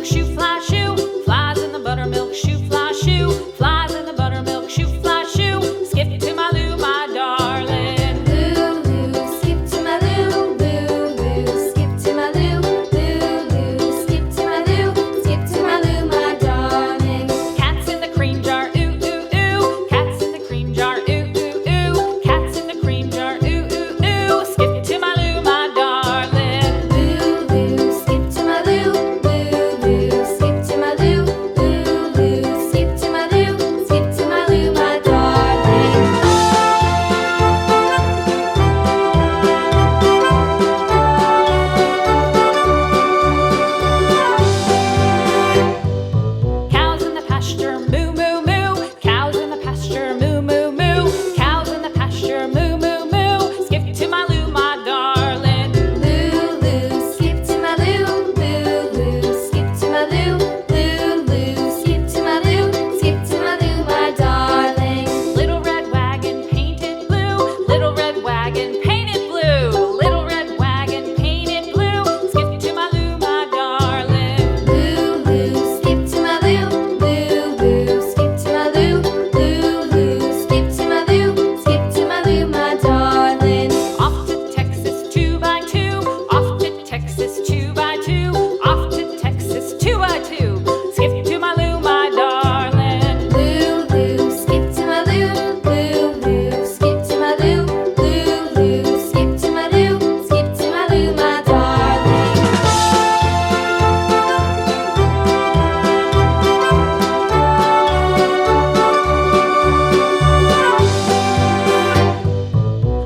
buttermilk shoe fly shoe. Flies in the buttermilk shoe fly shoe. Flies in the buttermilk shoe fly shoe. Skip to my Lou, my darling. Lou, skip to my Lou, Lou, skip to my Lou, Lou, skip to my Lou, skip to my Lou, my darling. Cats in the cream jar, ooh, ooh, ooh. Cats in the cream jar, ooh, ooh, ooh. Cats in the cream jar, ooh, ooh, ooh. Skip to my Lou, my darling. Lou, skip to my Lou, Lou, skip to my Lou, Lou, skip to my Lou, skip to my Lou, my darling. Cows in the pasture, moo, moo, moo. Cows in the pasture, moo, moo, moo. Cows in the pasture, moo, moo, moo. Skip to my Lou, my darling. Lou, skip to my Lou, Lou, skip to my Lou, Lou, skip to my Lou, skip to my Lou, my darling. Little red wagon painted blue. Little red wagon painted blue. Little red wagon painted blue. Skip to my Lou, my darling. Lou, skip to my Lou, Lou, skip to my Lou, Lou, skip to my Lou, skip to my Lou, my darling. Off to Texas 2x2. Off to Texas 2x2. Off to Texas 2x2. Skip to my Lou, my darling. Lou, skip to my Lou, Lou, skip to my Lou, Lou, skip to my Lou, skip to my Lou, my darling.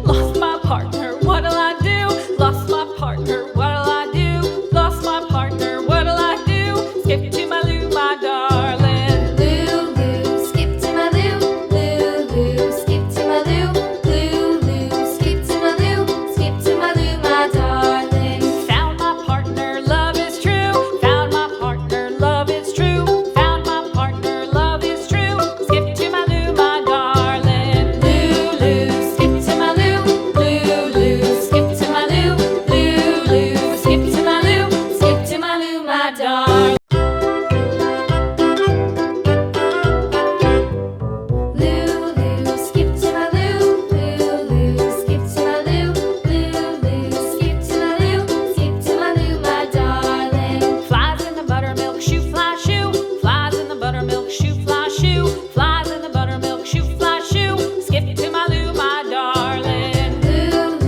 Lost my partner, what'll I do? Lost my partner, what'll I do? Lost my partner, what'll I do? Skip to my Lou, my darling. Lou, skip to my Lou, Lou, skip to my Lou, Lou, skip to my Lou, skip to my Lou, my darling. Found my partner, love is true. Found my partner, love is true. Found my partner, love is true. Skip to my Lou, my darling. Lou, skip to my Lou, Lou, skip to my Lou, Lou, skip to my Lou, skip to my Lou, my darling. Lou, skip to my Lou, Lou, skip to my Lou, Lou, skip to my Lou, skip to my Lou, my darling. Flies in the buttermilk shoe fly shoe. Flies in the buttermilk shoe fly shoe. Flies in the buttermilk shoe fly shoe. Skip to my Lou, my darling. Lou,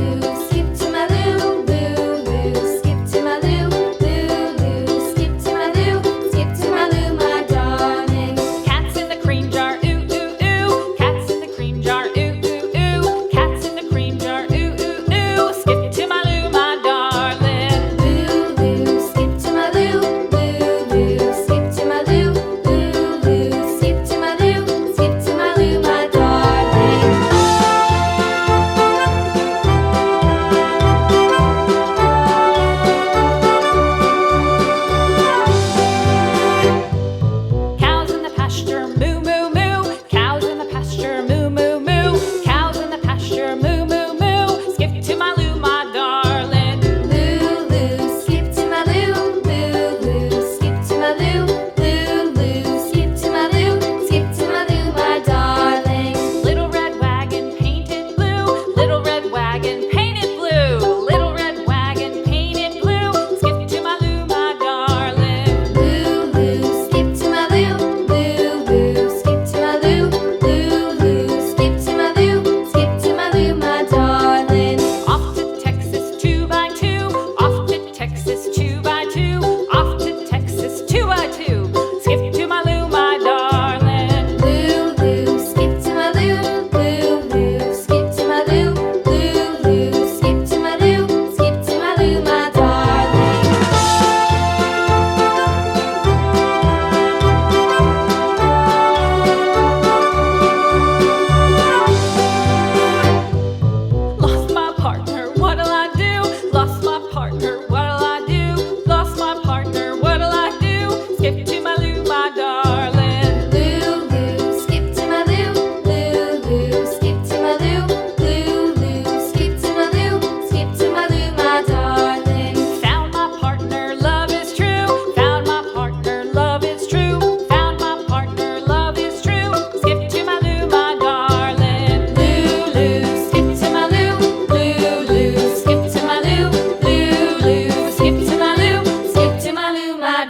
skip to my Lou, Lou, skip to my Lou, Lou, skip to my Lou, skip to my Lou, my darling. Cats in the cream jar, ooh, ooh, ooh. Cats in the cream jar, ooh, ooh, ooh. Cats in the cream jar, ooh, ooh, ooh. Skip to my Lou, my darling. Lou, skip to my Lou, Lou, skip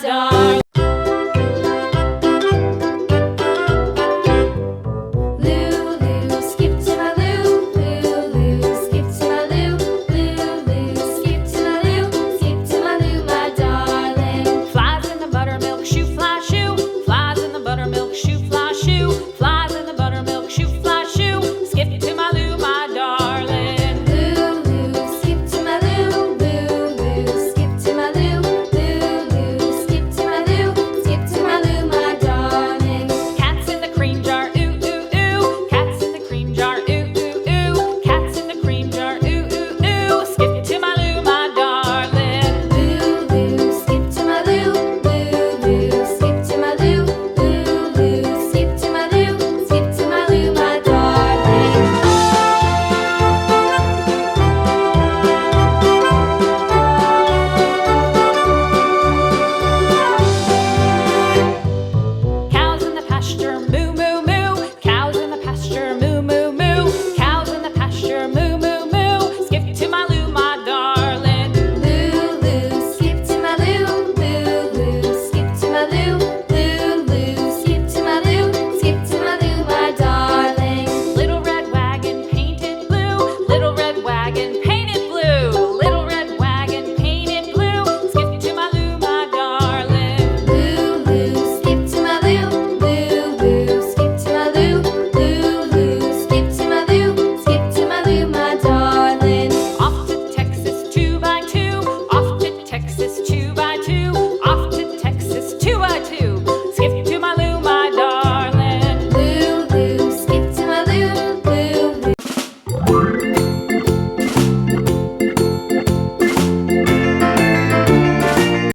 darling.